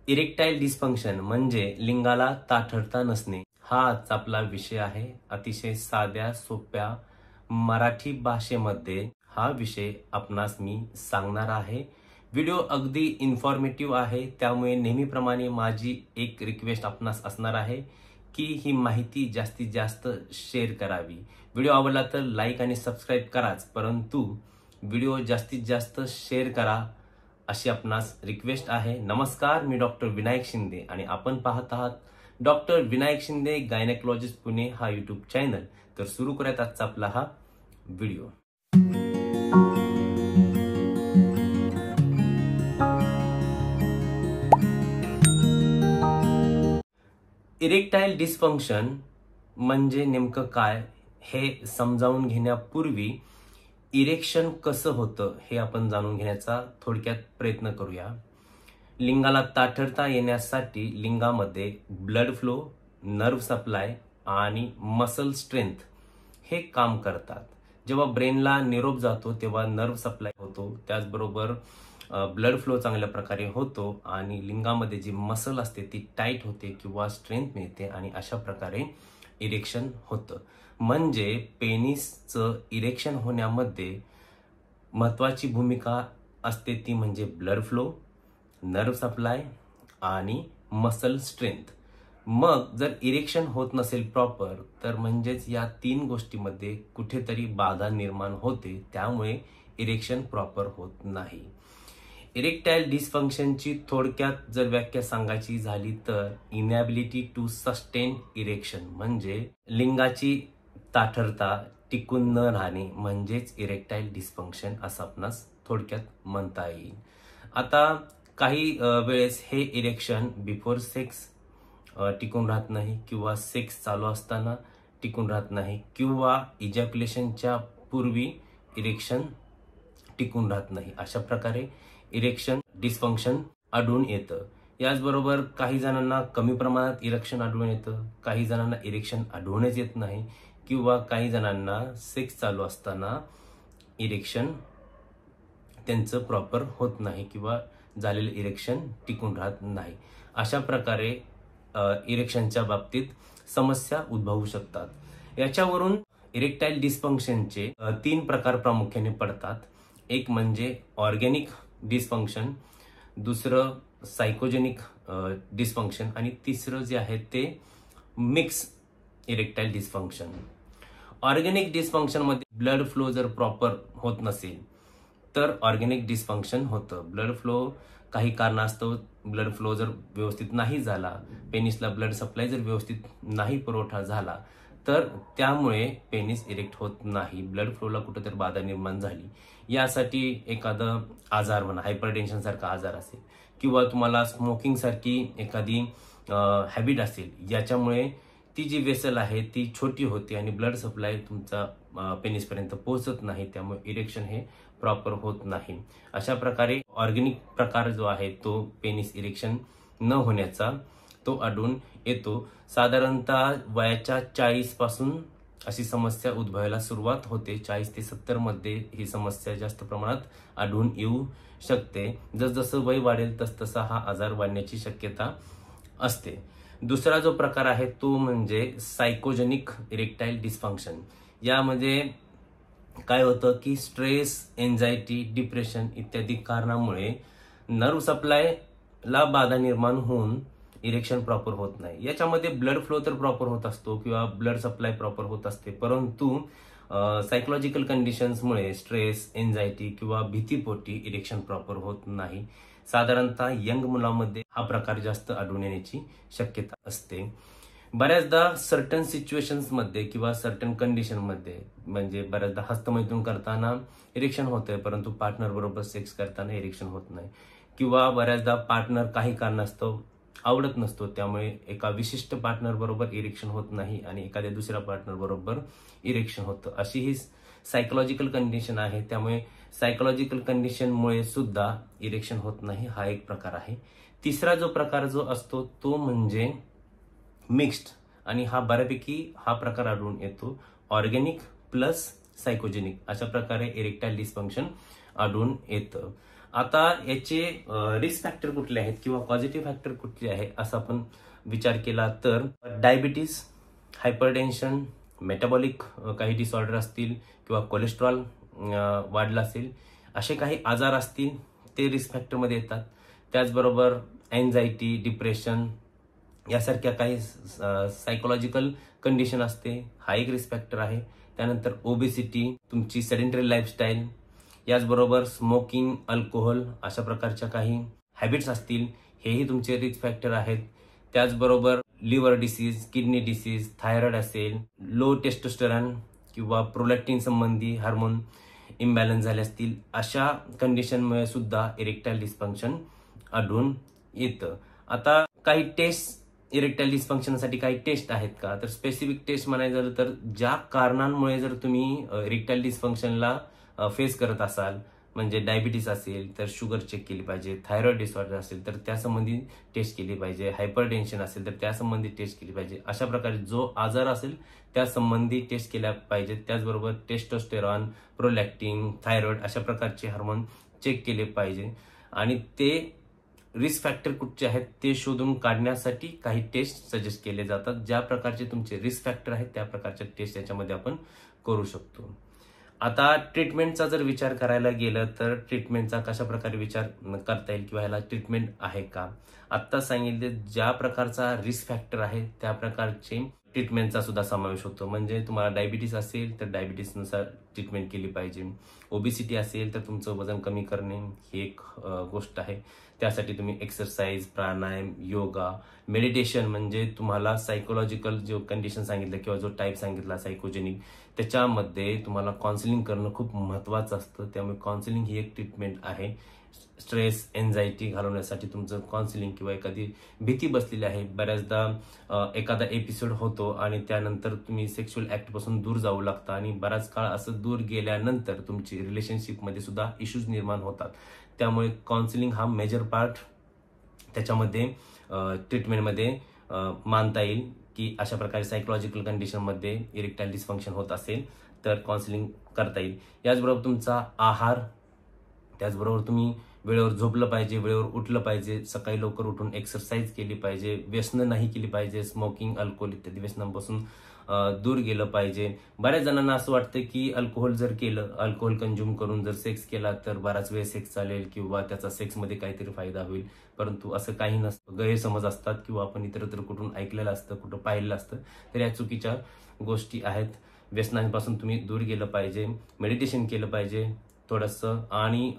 Erectile dysfunction म्हणजे Lingala ताठरता नसणे हा आजचा आपला विषय आहे। अतिशय साध्या सोप्या मराठी भाषेमध्ये हा विषय आपणास मी सांगणार आहे। व्हिडिओ अगदी इन्फॉर्मेटिव्ह आहे, त्यामुळे नेहमीप्रमाणे माझी एक रिक्वेस्ट आपणास असणार आहे की ही माहिती जास्तीत जास्त शेअर करावी। व्हिडिओ आवडला तर लाईक आणि सबस्क्राईब कराच, परंतु व्हिडिओ जास्तीत जास्त शेअर करा अशी आपणास रिक्वेस्ट आहे। नमस्कार, मी डॉक्टर विनायक शिंदे आणि आपण पाहत आहात डॉक्टर विनायक शिंदे गायनेकोलॉजिस्ट पुणे हा यूट्यूब चॅनल। तर सुरू करूयात आजचा आपला हा व्हिडिओ। इरेक्टाईल डिस्फंक्शन म्हणजे नेमकं काय हे समजावून घेण्यापूर्वी इरेक्शन कसं होतं हे आपण जाणून घेण्याचा थोडक्यात प्रयत्न करूया। लिंगाला ताठरता येण्यासाठी लिंगामध्ये ब्लड फ्लो, नर्व सप्लाय आणि मसल स्ट्रेंथ हे काम करतात। जेव्हा ब्रेनला निरोप जातो तेव्हा नर्व सप्लाय होतो, त्याचबरोबर ब्लड फ्लो चांगल्या प्रकारे होतो आणि लिंगामध्ये जी मसल असते ती टाईट होते किंवा स्ट्रेंथ मिळते आणि अशा प्रकारे इरेक्शन होतं। म्हणजे पेनिसचं इरेक्शन होण्यामध्ये महत्वाची भूमिका असते ती म्हणजे ब्लड फ्लो, नर्व सप्लाय आणि मसल स्ट्रेंथ। मग जर इरेक्शन होत नसेल प्रॉपर तर म्हणजेच या तीन गोष्टींमध्ये कुठेतरी बाधा निर्माण होते, त्यामुळे इरेक्शन प्रॉपर होत नाही। इरेक्टाईल डिस्फंक्शनची थोडक्यात जर व्याख्या सांगायची झाली तर इनॅबिलिटी टू सस्टेन इरेक्शन म्हणजे लिंगाची ताठरता टिकून न राहणे म्हणजेच इरेक्टाईल डिस्फंक्शन असं आपणास थोडक्यात म्हणता येईल। आता काही वेळेस हे इरेक्शन बिफोर सेक्स टिकून राहत नाही किंवा सेक्स चालू असताना टिकून राहत नाही किंवा इजॅक्युलेशनच्या पूर्वी इरेक्शन टिकून राहत नाही। अशा प्रकारे इरेक्शन डिस्फंक्शन आढळून येतं। याचबरोबर काही जणांना कमी प्रमाणात इरेक्शन आढळून येतं, काही जणांना इरेक्शन आढळूनच येत नाही किंवा काही जणांना सेक्स चालू असताना इरेक्शन त्यांचं प्रॉपर होत नाही किंवा झालेलं इरेक्शन टिकून राहत नाही। अशा प्रकारे इरेक्शनच्या बाबतीत समस्या उद्भवू शकतात। याच्यावरून इरेक्टाईल डिस्फंक्शनचे तीन प्रकार प्रामुख्याने पडतात। एक म्हणजे ऑर्गॅनिक डिस्फंक्शन, दुसरं सायकोजेनिक डिस्फंक्शन आणि तिसरं जे आहे ते mix erectile dysfunction. Organic dysfunction मध्ये ब्लड फ्लो जर प्रॉपर होत नसेल तर ऑर्गॅनिक डिस्फंक्शन होतं। ब्लड फ्लो काही कारणास्तव ब्लड फ्लो जर व्यवस्थित नाही झाला, पेनिसला ब्लड सप्लाय जर व्यवस्थित नाही पुरवठा झाला तर त्यामुळे पेनिस इरेक्ट होत नाही, ब्लड फ्लोला कुठेतरी बाधा निर्माण झाली। यासाठी एखादा आजार म्हणा, हायपरटेन्शन सारखा आजार असेल किंवा तुम्हाला स्मोकिंग सारखी एखादी हॅबिट असेल, याच्यामुळे ती जी वेसल आहे ती छोटी होते आणि ब्लड सप्लाय तुमचा पेनिसपर्यंत पोहोचत नाही, त्यामुळे इरेक्शन हे प्रॉपर होत नाही। अशा प्रकारे ऑर्गॅनिक प्रकार जो आहे तो पेनिस इरेक्शन न होण्याचा तो आढळून येतो। साधारणतः वयाच्या 40 पासून अशी समस्या उद्भवायला सुरुवात होते। 40 ते 70 मध्ये ही समस्या जास्त प्रमाणात आढळून येऊ शकते। जसजसं वय वाढेल तसतसा हा आजार वाढण्याची शक्यता असते। दुसरा जो प्रकार आहे तो म्हणजे सायकोजेनिक इरेक्टाईल डिस्फंक्शन। यामध्ये काय होतं की स्ट्रेस, एन्झायटी, डिप्रेशन इत्यादी कारणामुळे नर्व सप्लायला बाधा निर्माण होऊन इरेक्शन प्रॉपर होत नाही। याच्यामध्ये ब्लड फ्लो तर प्रॉपर होत असतो किंवा ब्लड सप्लाय प्रॉपर होत असते, परंतु सायकोलॉजिकल कंडिशन्समुळे स्ट्रेस, एन्झायटी किंवा भीतीपोटी इरेक्शन प्रॉपर होत नाही। साधारणतः यंग मुलांमध्ये हा प्रकार जास्त आढळून येण्याची शक्यता असते। बऱ्याचदा सर्टन सिच्युएशन्स मध्ये किंवा सर्टन कंडिशन मध्ये म्हणजे बऱ्याचदा हस्तमैथून करताना इरेक्शन होतंय, परंतु पार्टनर बरोबर सेक्स करताना इरेक्शन होत नाही किंवा बऱ्याचदा पार्टनर काही कारणास्तव आवडत नसतो, त्यामुळे एका विशिष्ट पार्टनर बरोबर इरेक्शन होत नाही आणि एखाद्या दुसऱ्या पार्टनर बरोबर इरेक्शन होतं। अशी ही सायकोलॉजिकल कंडिशन आहे, त्यामुळे सायकोलॉजिकल कंडिशनमुळे सुद्धा इरेक्शन होत नाही, हा एक प्रकार आहे। तिसरा जो प्रकार जो असतो तो म्हणजे मिक्स्ड, आणि हा बऱ्यापैकी हा प्रकार आढळून येतो। ऑर्गॅनिक प्लस सायकोजेनिक अशा प्रकारे इरेक्टाईल डिस्फंक्शन आढळून येतं। आता याचे रिस्क फॅक्टर कुठले आहेत किंवा पॉझिटिव्ह फॅक्टर कुठले आहे असं आपण विचार केला तर डायबिटीस, हायपरटेन्शन, मेटाबॉलिक काही डिसऑर्डर असतील किंवा कोलेस्ट्रॉल वाढला असेल, असे काही आजार असतील ते रिस्क फॅक्टरमध्ये येतात. त्याचबरोबर एन्झायटी, डिप्रेशन यासारख्या काही सायकोलॉजिकल कंडिशन असते, हा एक रिस्क फॅक्टर आहे. त्यानंतर ओबेसिटी, तुमची सेडेंटरी लाईफस्टाईल, याचबरोबर स्मोकिंग, अल्कोहोल अशा प्रकारच्या काही हॅबिट्स असतील, हेही तुमचे रिस्क फॅक्टर आहेत. त्याचबरोबर liver disease, kidney disease, thyroid असेल, लो टेस्टोस्टेरॉन किंवा प्रोलॅक्टिन संबंधी हार्मोन इम्बॅलन्स झाले असतील, अशा कंडिशनमुळे सुद्धा इरेक्टाईल डिस्फंक्शन आढळून येतं. आता काही टेस्ट इरेक्टाईल डिस्फंक्शनसाठी काही टेस्ट आहेत का, तर स्पेसिफिक टेस्ट म्हणायचं झालं तर ज्या कारणांमुळे जर तुम्ही इरेक्टाईल डिस्फंक्शनला फेस करत असाल, म्हणजे डायबिटीस असेल तर शुगर चेक केली पाहिजे, थायरॉइड डिसऑर्डर असेल तर त्यासंबंधी टेस्ट केली पाहिजे, हायपरटेन्शन असेल तर त्यासंबंधी टेस्ट केली पाहिजे. अशा प्रकारे जो आजार असेल त्यासंबंधी टेस्ट केल्या पाहिजेत. त्याचबरोबर टेस्टोस्टेरॉन, प्रोलॅक्टिन, थायरॉइड अशा प्रकारचे हार्मोन चेक केले पाहिजे. आणि ते रिस्क फॅक्टर कुठचे आहेत ते शोधून काढण्यासाठी काही टेस्ट सजेस्ट केले जातात. ज्या प्रकारचे तुमचे रिस्क फॅक्टर आहेत त्या प्रकारच्या टेस्ट याच्यामध्ये आपण करू शकतो. आता ट्रीटमेंटचा जर विचार करायला गेलं तर ट्रीटमेंटचा कशा प्रकारे विचार करता येईल किंवा ह्याला ट्रीटमेंट आहे का, आत्ता सांगितले ज्या प्रकारचा रिस्क फॅक्टर आहे त्या प्रकारचे ट्रीटमेंटचा सुद्धा समावेश होतो. म्हणजे तुम्हाला डायबिटीस असेल तर डायबिटीसनुसार ट्रीटमेंट केली पाहिजे, ओबेसिटी असेल तर तुमचं वजन कमी करणे ही एक गोष्ट आहे. त्यासाठी तुम्ही एक्सरसाइज, प्राणायाम, योगा, मेडिटेशन, म्हणजे तुम्हाला सायकोलॉजिकल जो कंडिशन सांगितलं किंवा जो टाईप सांगितला सायकोजेनिक, त्याच्यामध्ये तुम्हाला काउन्सिलिंग करणं खूप महत्त्वाचं असतं. त्यामुळे काउन्सिलिंग ही एक ट्रीटमेंट आहे. स्ट्रेस, एन्झायटी घालवण्यासाठी तुमचं काउन्सिलिंग किंवा एखादी भीती बसलेली आहे, बऱ्याचदा एखादा एपिसोड होतो आणि त्यानंतर तुम्ही सेक्शुअल ऍक्टपासून दूर जाऊ लागता आणि बराच काळ असं दूर गेल्यानंतर तुमची रिलेशनशिपमध्ये सुद्धा इश्यूज निर्माण होतात. त्यामुळे काउन्सिलिंग हा मेजर पार्ट त्याच्यामध्ये ट्रीटमेंटमध्ये मानता येईल की अशा प्रकारे सायकोलॉजिकल कंडिशनमध्ये इरेक्टाईल डिस्फंक्शन होत असेल तर काउन्सिलिंग करता येईल. याचबरोबर तुमचा आहार, त्याचबरोबर तुम्ही वेळेवर झोपलं पाहिजे, वेळेवर उठलं पाहिजे, सकाळी लवकर उठून एक्सरसाइज केली पाहिजे, व्यसनं नाही केली पाहिजे, स्मोकिंग, अल्कोहोल इत्यादी व्यसनांपासून दूर गेलं पाहिजे. बऱ्याच जणांना असं वाटतं की अल्कोहोल जर केलं, अल्कोहोल कंझ्युम करून जर सेक्स केला तर बराच वेळ सेक्स चालेल किंवा त्याचा सेक्समध्ये काहीतरी फायदा होईल, परंतु असं काही नसतं. गैरसमज असतात किंवा आपण इतरत्र कुठून ऐकलेलं असतं, कुठं पाहिलेलं असतं, तर या चुकीच्या गोष्टी आहेत. व्यसनांपासून तुम्ही दूर गेलं पाहिजे, मेडिटेशन केलं पाहिजे थोडंसं, आणि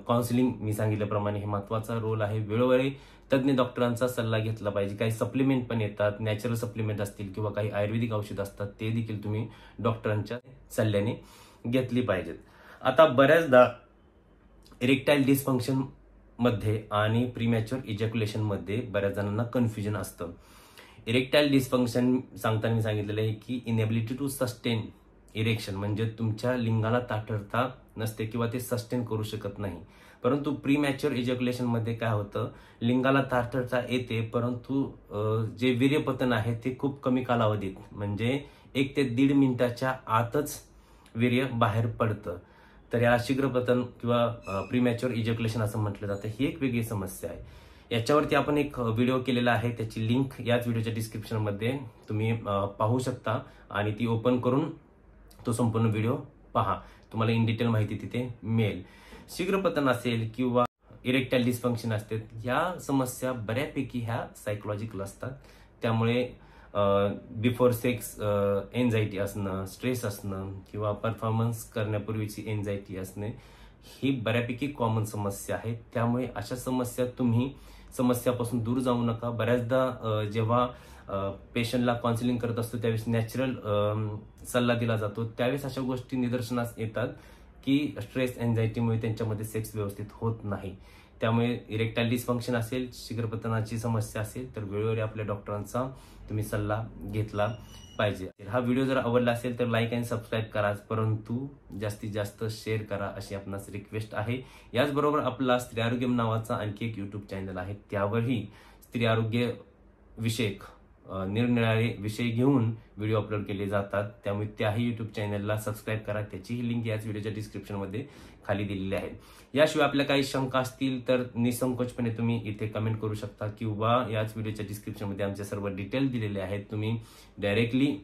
काउन्सिलिंग मी सांगितल्याप्रमाणे हे महत्त्वाचा रोल आहे. वेळोवेळी तज्ज्ञ डॉक्टरांचा सल्ला घेतला पाहिजे. काही सप्लिमेंट पण येतात, नॅचरल सप्लिमेंट असतील किंवा काही आयुर्वेदिक औषध असतात, ते देखील तुम्ही डॉक्टरांच्या सल्ल्याने घेतली पाहिजेत. आता बऱ्याचदा इरेक्टाईल डिस्फंक्शन मध्ये आणि प्रीमॅच्युअर इजॅक्युलेशन मध्ये बऱ्याच जणांना कन्फ्युजन असतं. इरेक्टाईल डिस्फंक्शन सांगताना मी सांगितलेलं आहे की इनएबिलिटी टू सस्टेन इरेक्शन, म्हणजे तुमच्या लिंगाला ताठरता नसते किंवा ते सस्टेन करू शकत नाही. परंतु प्रीमॅच्युअर इजॅक्युलेशन मध्ये काय होतं, लिंगाला ताठरता येते परंतु जे वीर्यपतन आहे ते खूप कमी कालावधीत, म्हणजे 1 ते 1.5 मिनिटाच्या आतच वीर्य बाहेर पडतं. तर याला शीघ्रपतन किंवा प्रीमॅच्युअर इजॅक्युलेशन असं म्हटलं जातं. ही एक वेगळी समस्या आहे. याच्यावरती आपण एक व्हिडिओ केलेला आहे, त्याची लिंक याच व्हिडिओच्या डिस्क्रिप्शनमध्ये तुम्ही पाहू शकता आणि ती ओपन करून तो संपूर्ण व्हिडिओ पहा, तुम्हाला इन डिटेल माहिती तिथे मिळेल. शीघ्रपतन असेल किंवा इरेक्टाईल डिस्फंक्शन असते, या समस्या बऱ्यापैकी ह्या सायकोलॉजिकल असतात. त्यामुळे बिफोर सेक्स एन्झायटी असणं, स्ट्रेस असणं किंवा परफॉर्मन्स करण्यापूर्वीची एन्झायटी असणे ही बऱ्यापैकी कॉमन समस्या आहे. त्यामुळे अशा समस्यापासून दूर जाऊ नका. बऱ्याचदा जेव्हा पेशंटला काउन्सिलिंग करत असतो त्यावेळेस नॅचरल सल्ला दिला जातो, त्यावेळेस अशा गोष्टी निदर्शनास येतात की स्ट्रेस, एन्झायटीमुळे त्यांच्यामध्ये सेक्स व्यवस्थित होत नाही. त्यामुळे इरेक्टाईल डिस्फंक्शन असेल, शीघ्रपतनाची समस्या असेल तर वेळोवेळी आपल्या डॉक्टरांचा तुम्ही सल्ला घेतला पाहिजे. हा व्हिडिओ जर आवडला असेल तर लाईक आणि सबस्क्राईब करा, परंतु जास्तीत जास्त शेअर करा अशी आपणास रिक्वेस्ट आहे. याचबरोबर आपला स्त्री आरोग्य नावाचा आणखी एक YouTube चॅनल आहे, त्यावरही स्त्री आरोग्य विषयक निरनिराळे विषय घेऊन व्हिडिओ अपलोड केले जातात. त्यामुळे त्याही युट्यूब चॅनलला सबस्क्राईब करा. त्याचीही लिंक याच व्हिडिओच्या डिस्क्रिप्शनमध्ये खाली दिलेली आहे. याशिवाय आपल्या काही शंका असतील तर निसंकोचपणे तुम्ही इथे कमेंट करू शकता किंवा याच व्हिडिओच्या डिस्क्रिप्शनमध्ये आमचे सर्व डिटेल दिलेले आहेत. तुम्ही डायरेक्टली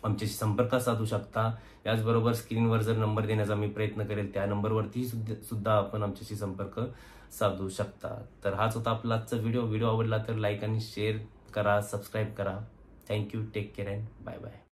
आमच्याशी संपर्क साधू शकता. याचबरोबर स्क्रीनवर जर नंबर देण्याचा मी प्रयत्न करेल त्या नंबरवरती सुद्धा आपण आमच्याशी संपर्क साधू शकता. तर हाच होता आपला आजचा व्हिडिओ आवडला तर लाईक आणि शेअर करा, सबस्क्राईब करा. Thank you. Take care and bye bye.